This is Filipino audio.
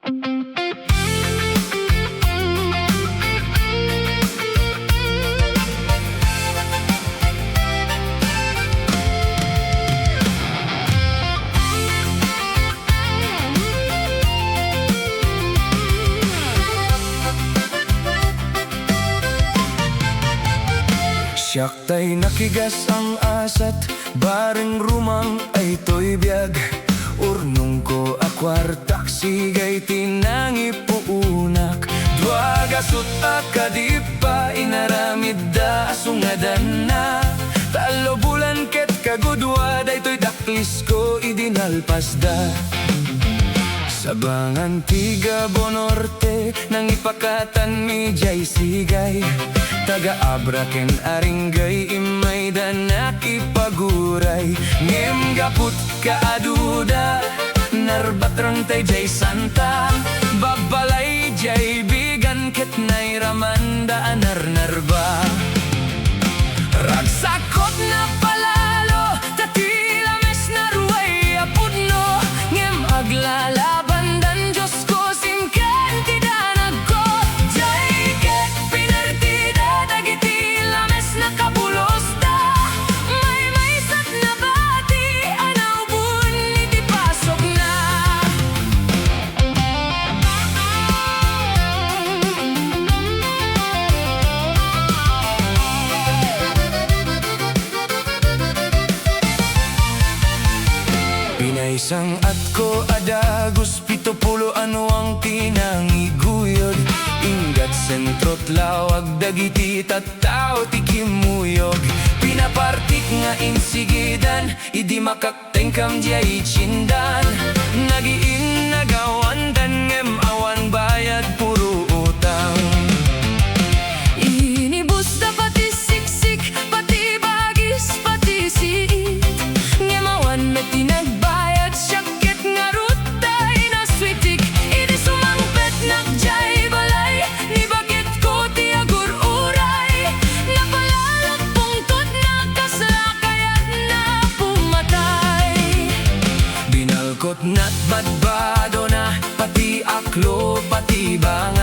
Siyak tay nakigas ang asat, bareng rumang ay to'y biyag. Urnong ko akwartak, sigay tinangi puunak. Duagasot akadipa, inaramid da asungadan na. Talo bulan ket kagudwa, daytoy daklis ko idinalpas da. Sabangan tiga bonorte, nang ipakatan mi jay sigay. Taga-abraken aringgay, imay danak ipaguray. Ngem gaput kaaduda, narbatrang tay jay santa. Babalay jay bigan ket nay ramanda anar-narba. Ragsakot na palalo, tatilames na ruway apudno. Ngem aglalaban dan Diyos ko, simken tidanag ko. Jay ket pinartida, dagiti lames na kabulos da. May sat na bati, anaw bun iti pasok na. Pinaisang at ko adagos, 70 ano ang tinangiguyod. Ingat sentrot lawag, dagiti tattao tikimuyog. Pinapartik nga insigidan, idi makaktengkam jay chindan. Nagiin nagawandan, ngem awan bayad puro utang. Inibus da pati siksik, pati bagis, pati siit. Ngem awan met tinagbayad, syakit nga rutay na switik. Idi sumangpet nagjay balay, ni bakit ko tiagur uray. Napalalat pungtot na kaslakayat na pumatay. Binalkot na't badbado na, pati aklo, pati bang.